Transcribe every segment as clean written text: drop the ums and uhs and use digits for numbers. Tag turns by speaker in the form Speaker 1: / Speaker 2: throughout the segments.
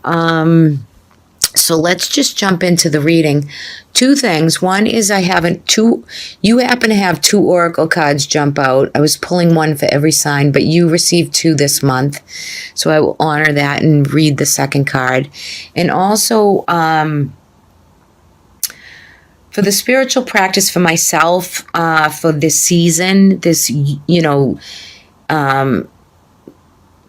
Speaker 1: So let's just jump into the reading. Two things. One is you happen to have two oracle cards jump out. I was pulling one for every sign, but you received two this month. So I will honor that and read the second card. And also, for the spiritual practice for myself, for this season,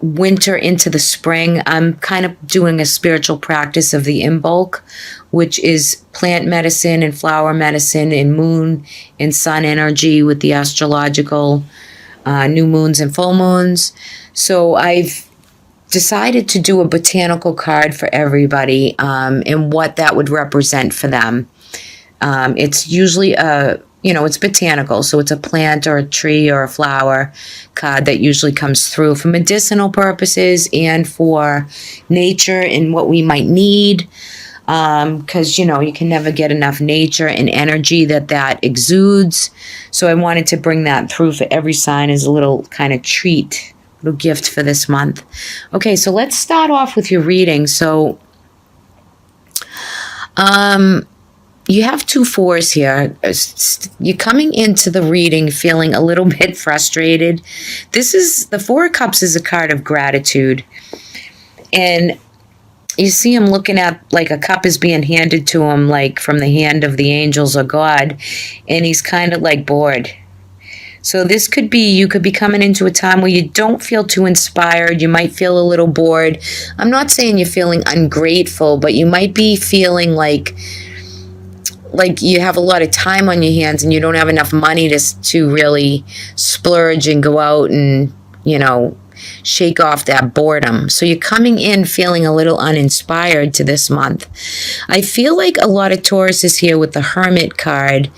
Speaker 1: winter into the spring, I'm kind of doing a spiritual practice of the Imbolc, which is plant medicine and flower medicine and moon and sun energy with the astrological new moons and full moons. So I've decided to do a botanical card for everybody, and what that would represent for them. It's usually it's botanical, so it's a plant or a tree or a flower card that usually comes through for medicinal purposes and for nature and what we might need, because, you can never get enough nature and energy that exudes. So I wanted to bring that through for every sign as a little kind of treat, little gift for this month. Okay, so let's start off with your reading. So, you have two fours here. You're coming into the reading feeling a little bit frustrated. The Four of Cups is a card of gratitude. And you see him looking at, like, a cup is being handed to him, like from the hand of the angels or God. And he's kind of like bored. So this could be, you could be coming into a time where you don't feel too inspired. You might feel a little bored. I'm not saying you're feeling ungrateful, but you might be feeling like you have a lot of time on your hands and you don't have enough money to really splurge and go out and, shake off that boredom. So you're coming in feeling a little uninspired to this month. I feel like a lot of Taurus is here with the Hermit card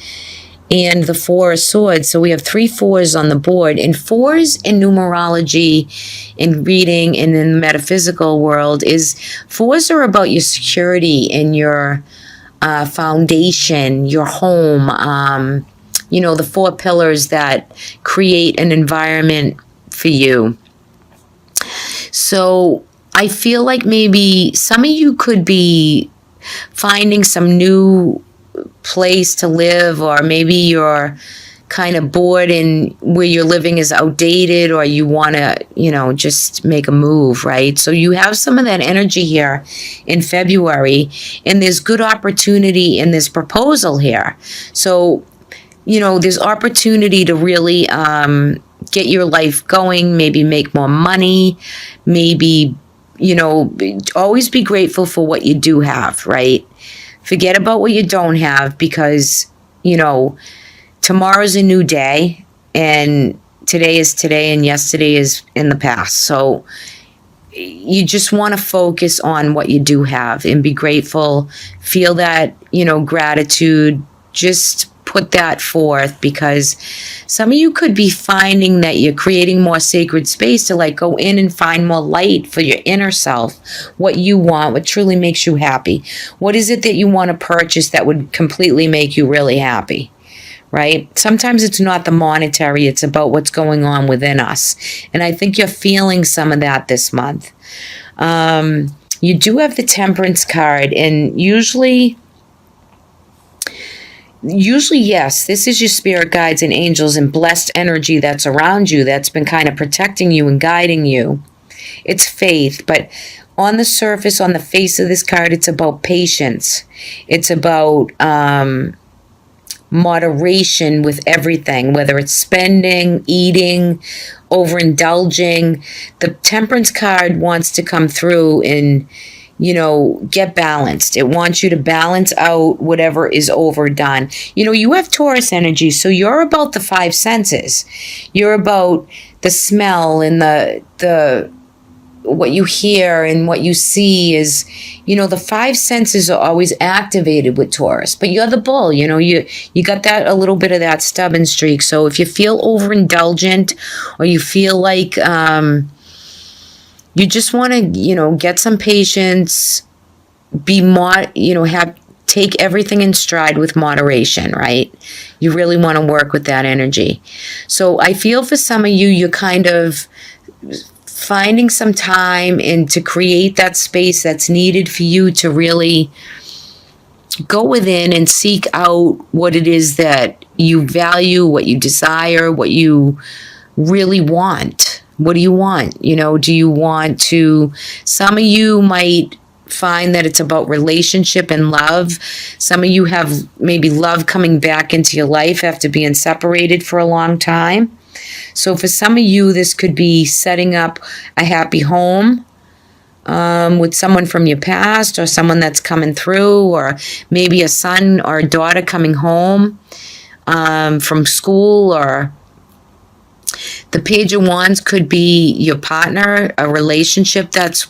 Speaker 1: and the Four of Swords. So we have 3 fours on the board. And fours in numerology, in reading, and in the metaphysical world fours are about your security and your foundation, your home, the 4 pillars that create an environment for you. So I feel like maybe some of you could be finding some new place to live, or maybe you're kind of bored and where you're living is outdated, or you want to, just make a move, right? So you have some of that energy here in February, and there's good opportunity in this proposal here. So, there's opportunity to really get your life going, maybe make more money, maybe, always be grateful for what you do have, right? Forget about what you don't have, because, tomorrow's a new day, and today is today, and yesterday is in the past. So you just want to focus on what you do have and be grateful. Feel that, gratitude. Just put that forth, because some of you could be finding that you're creating more sacred space to go in and find more light for your inner self, what you want, what truly makes you happy. What is it that you want to purchase that would completely make you really happy? Right? Sometimes it's not the monetary, it's about what's going on within us. And I think you're feeling some of that this month. You do have the Temperance card, and usually, yes, this is your spirit guides and angels and blessed energy that's around you, that's been kind of protecting you and guiding you. It's faith, but on the surface, on the face of this card, it's about patience. It's about moderation with everything, whether it's spending, eating, overindulging. The Temperance card wants to come through and, get balanced. It wants you to balance out whatever is overdone. You have Taurus energy, so you're about the 5 senses. You're about the smell and the what you hear and what you see is, the 5 senses are always activated with Taurus, but you're the bull, you got that, a little bit of that stubborn streak. So if you feel overindulgent, or you feel like, you just want to, get some patience, take everything in stride with moderation, right? You really want to work with that energy. So I feel for some of you, you're kind of finding some time and to create that space that's needed for you to really go within and seek out what it is that you value, what you desire, what you really want. What do you want? Do you want to, some of you might find that it's about relationship and love. Some of you have maybe love coming back into your life after being separated for a long time. So for some of you, this could be setting up a happy home with someone from your past, or someone that's coming through, or maybe a son or a daughter coming home from school. Or the Page of Wands could be your partner, a relationship that's,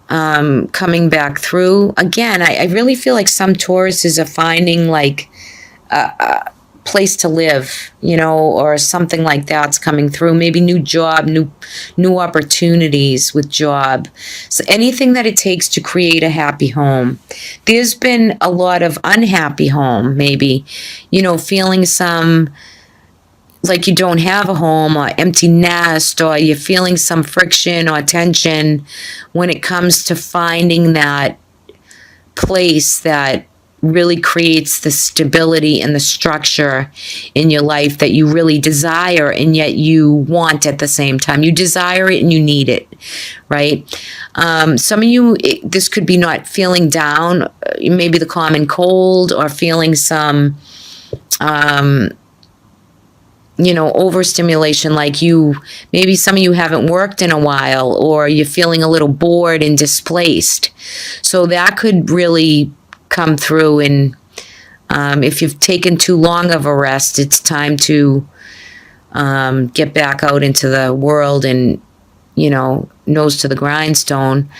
Speaker 1: coming back through. Again, I really feel like some Tauruses are finding like a place to live, or something like that's coming through. Maybe new job, new opportunities with job. So anything that it takes to create a happy home. There's been a lot of unhappy home, maybe, feeling some like you don't have a home, or empty nest, or you're feeling some friction or tension when it comes to finding that place that really creates the stability and the structure in your life that you really desire and yet you want at the same time. You desire it and you need it, right? Some of you, this could be not feeling down, maybe the common cold, or feeling some overstimulation, like maybe some of you haven't worked in a while, or you're feeling a little bored and displaced. So that could really come through. And if you've taken too long of a rest, it's time to get back out into the world and, nose to the grindstone.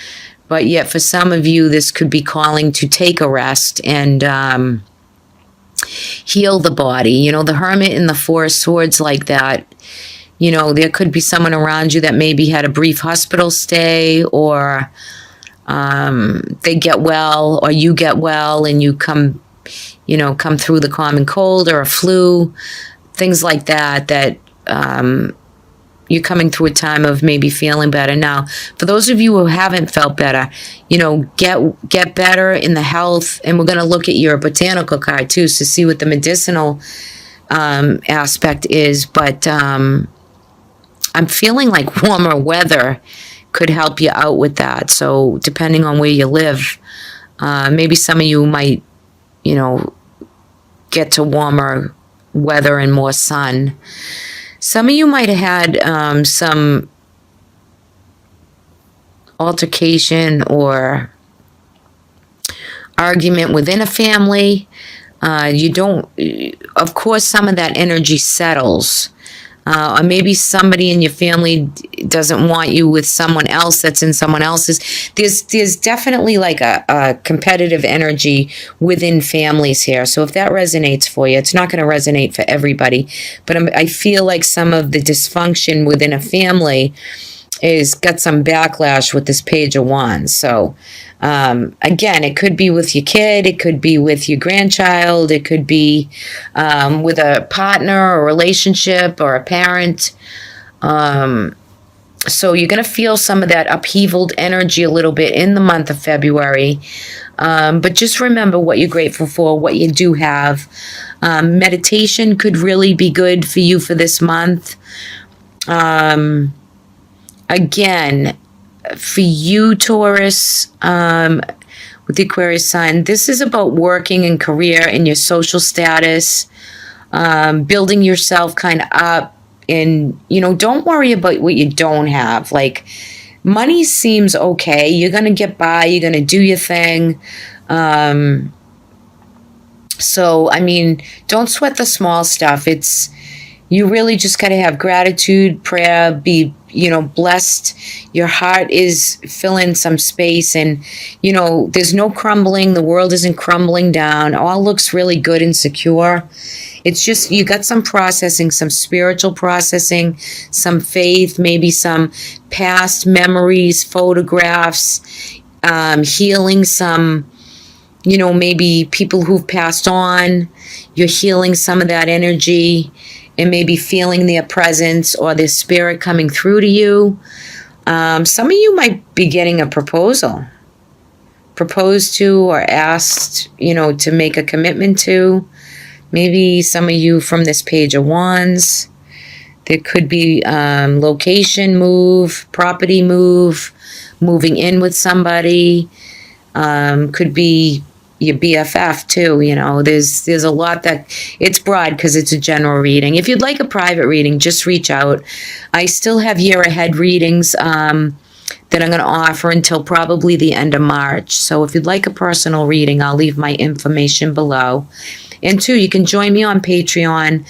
Speaker 1: But yet for some of you, this could be calling to take a rest and heal the body. The Hermit and the Four of Swords, like that. There could be someone around you that maybe had a brief hospital stay, or they get well, or you get well and you come through the common cold or a flu, things like that, you're coming through a time of maybe feeling better. Now, for those of you who haven't felt better, get better in the health. And we're going to look at your botanical card too, to see what the medicinal aspect is. But I'm feeling like warmer weather could help you out with that. So depending on where you live, maybe some of you might, get to warmer weather and more sun. Some of you might have had some altercation or argument within a family. Of course, some of that energy settles. Or maybe somebody in your family doesn't want you with someone else that's in someone else's. There's definitely like a competitive energy within families here. So if that resonates for you, it's not going to resonate for everybody. But I feel like some of the dysfunction within a family is got some backlash with this Page of Wands. So again, it could be with your kid, it could be with your grandchild, it could be with a partner or relationship or a parent. So you're going to feel some of that upheavaled energy a little bit in the month of February. But just remember what you're grateful for, what you do have. Meditation could really be good for you for this month. Again, for you, Taurus, with the Aquarius sign, this is about working in career and your social status, building yourself kind of up. And, don't worry about what you don't have. Like, money seems okay. You're going to get by. You're going to do your thing. So, don't sweat the small stuff. You really just got to have gratitude, prayer, be, blessed. Your heart is filling some space, and, there's no crumbling. The world isn't crumbling down. All looks really good and secure. It's just, you got some processing, some spiritual processing, some faith, maybe some past memories, photographs, healing some, maybe people who've passed on. You're healing some of that energy. and maybe feeling their presence or their spirit coming through to you. Some of you might be getting a proposed to or asked, to make a commitment to. Maybe some of you from this Page of Wands. There could be location move, property move, moving in with somebody. Could be your BFF too. There's a lot that it's broad because it's a general reading. If you'd like a private reading, just reach out. I still have year ahead readings that I'm going to offer until probably the end of March. So if you'd like a personal reading, I'll leave my information below. And two, you can join me on Patreon.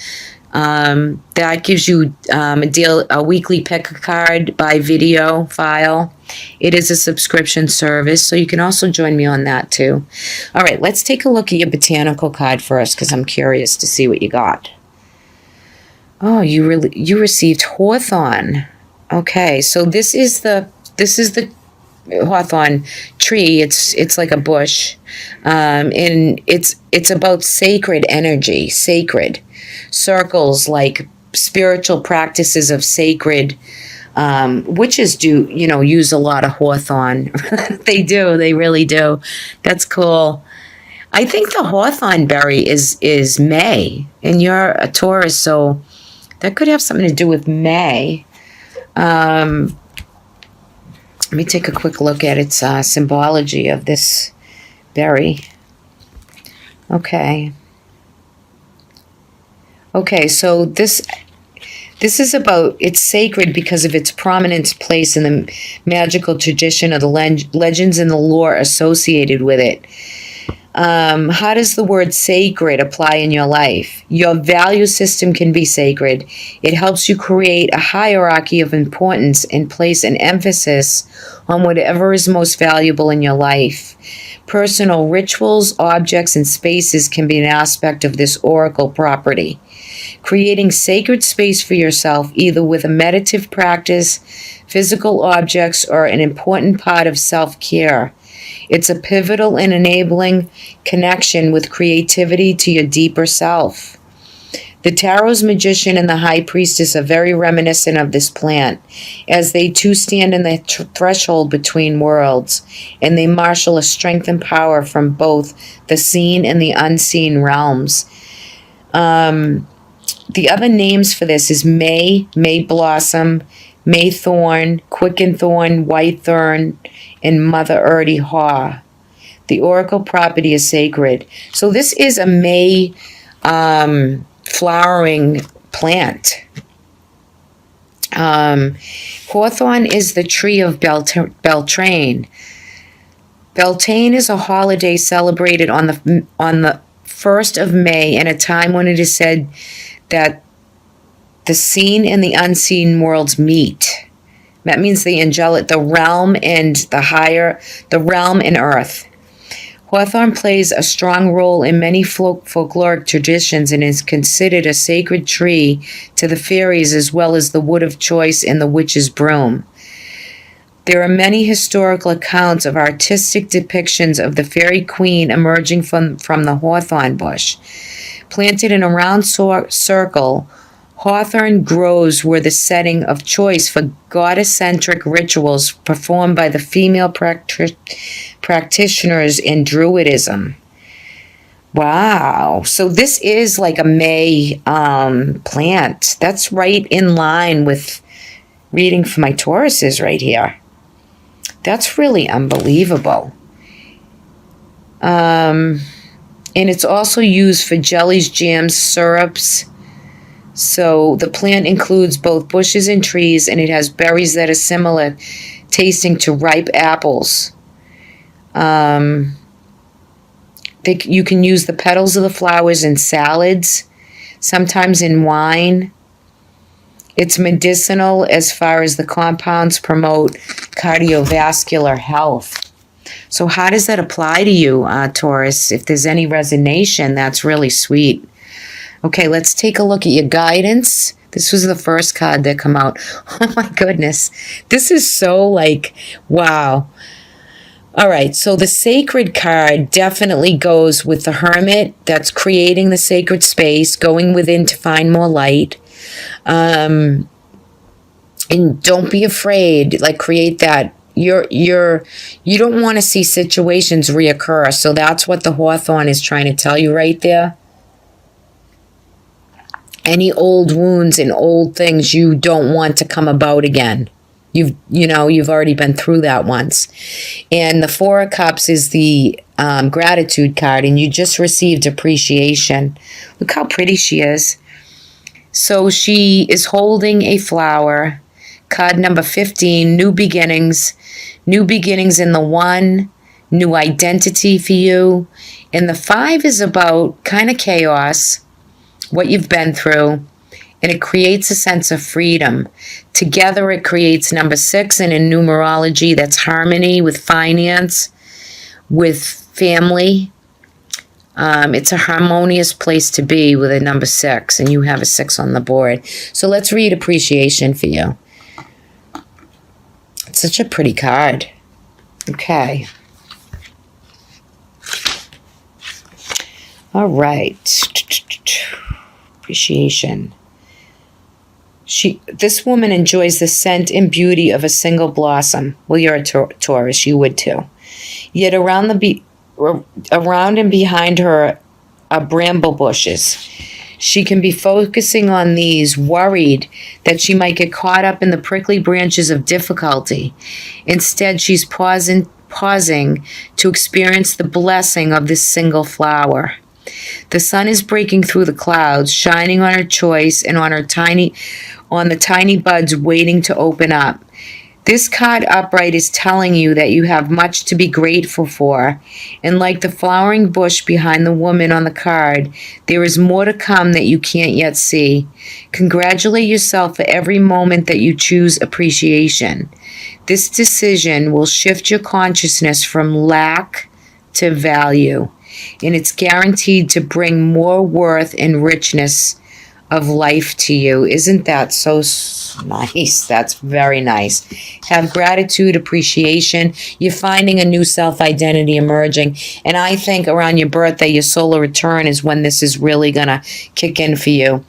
Speaker 1: That gives you a weekly pick a card by video file. It is a subscription service, so you can also join me on that too. All right, let's take a look at your botanical card first because I'm curious to see what you got. Oh, you received hawthorn. Okay, so this is the hawthorn tree. It's like a bush, and it's about sacred energy, sacred circles, like spiritual practices of sacred. Witches do, use a lot of hawthorn. They do. They really do. That's cool. I think the hawthorn berry is May, and you're a Taurus, so that could have something to do with May. Let me take a quick look at its symbology of this berry. Okay, so this is about, it's sacred because of its prominent place in the magical tradition of the legends and the lore associated with it. How does the word sacred apply in your life? Your value system can be sacred. It helps you create a hierarchy of importance and place an emphasis on whatever is most valuable in your life. Personal rituals, objects, and spaces can be an aspect of this oracle property. Creating sacred space for yourself, either with a meditative practice, physical objects, or an important part of self-care. It's a pivotal and enabling connection with creativity to your deeper self. The Taurus magician and the high priestess are very reminiscent of this plant, as they too stand in the threshold between worlds, and they marshal a strength and power from both the seen and the unseen realms. The other names for this is May Blossom, May Thorn, Quicken Thorn, White Thorn, and Mother Earthy Haw. The oracle property is sacred. So this is a May flowering plant. Hawthorn is the tree of Beltane. Beltane is a holiday celebrated on the 1st of May, in a time when it is said that the seen and the unseen worlds meet. That means the angelic, the realm and the realm and earth. Hawthorn plays a strong role in many folkloric traditions and is considered a sacred tree to the fairies, as well as the wood of choice and the witch's broom. There are many historical accounts of artistic depictions of the fairy queen emerging from the hawthorn bush. Planted in a round circle, hawthorn groves were the setting of choice for goddess-centric rituals performed by the female practitioners in Druidism. Wow. So this is like a May plant. That's right in line with reading for my Tauruses right here. That's really unbelievable. And it's also used for jellies, jams, syrups. So the plant includes both bushes and trees, and it has berries that are similar tasting to ripe apples. You can use the petals of the flowers in salads, sometimes in wine. It's medicinal as far as the compounds promote cardiovascular health. So how does that apply to you, Taurus? If there's any resonation, that's really sweet. Okay, let's take a look at your guidance. This was the first card that come out. Oh my goodness. This is so like, wow. All right, so the sacred card definitely goes with the hermit that's creating the sacred space, going within to find more light. And don't be afraid, like create that. You don't want to see situations reoccur. So that's what the Hawthorn is trying to tell you right there. Any old wounds and old things you don't want to come about again. You've already been through that once. And the Four of Cups is the gratitude card, and you just received appreciation. Look how pretty she is. So she is holding a flower. Card number 15, new beginnings. New beginnings in the 1, new identity for you. And the 5 is about kind of chaos, what you've been through. And it creates a sense of freedom. Together it creates number 6, and in numerology that's harmony with finance, with family. It's a harmonious place to be with a number 6, and you have a 6 on the board. So let's read appreciation for you. It's such a pretty card. Okay. All right. Appreciation. This woman enjoys the scent and beauty of a single blossom. Well, you're a Taurus, you would too. Yet around and behind her are bramble bushes. She can be focusing on these, worried that she might get caught up in the prickly branches of difficulty. Instead, she's pausing to experience the blessing of this single flower. The sun is breaking through the clouds, shining on her choice and on the tiny buds waiting to open up. This card upright is telling you that you have much to be grateful for. And like the flowering bush behind the woman on the card, there is more to come that you can't yet see. Congratulate yourself for every moment that you choose appreciation. This decision will shift your consciousnss from lack to value. And it's guaranteed to bring more worth and richness of life to you. Isn't that so nice? That's very nice. Have gratitude, appreciation. You're finding a new self-identity emerging. And I think around your birthday, your solar return is when this is really going to kick in for you.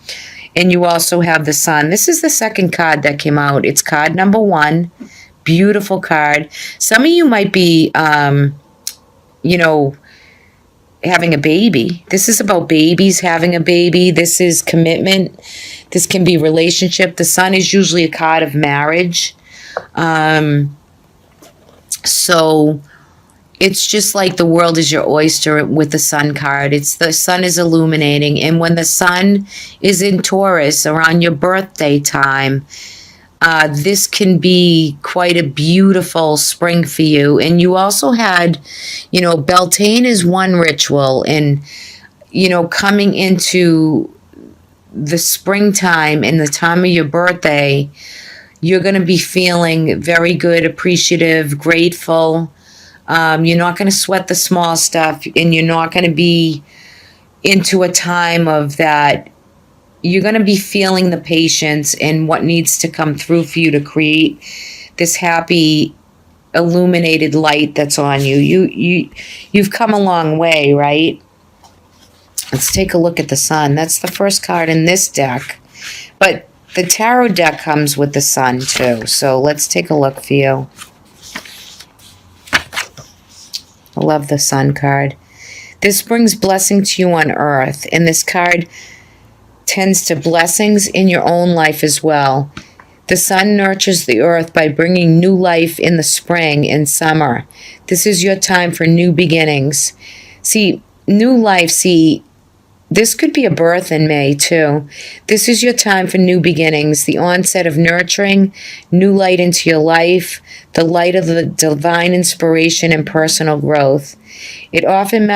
Speaker 1: And you also have the sun. This is the second card that came out. It's card number 1. Beautiful card. Some of you might be, having a baby. This is about babies, having a baby. This is commitment. This can be relationship. The sun is usually a card of marriage. So it's just like the world is your oyster with the sun card. It's the sun is illuminating. And when the sun is in Taurus around your birthday time, this can be quite a beautiful spring for you. And you also had, Beltane is one ritual. And, coming into the springtime and the time of your birthday, you're going to be feeling very good, appreciative, grateful. You're not going to sweat the small stuff, and you're not going to be into a time of that. You're going to be feeling the patience and what needs to come through for you to create this happy, illuminated light that's on you. You've come a long way, right? Let's take a look at the sun. That's the first card in this deck. But the tarot deck comes with the sun too. So let's take a look for you. I love the sun card. This brings blessing to you on earth. And this card tends to blessings in your own life as well. The sun nurtures the earth by bringing new life in the spring and summer. This is your time for new beginnings. New life, this could be a birth in May too. This is your time for new beginnings, the onset of nurturing, new light into your life, the light of the divine inspiration and personal growth. It often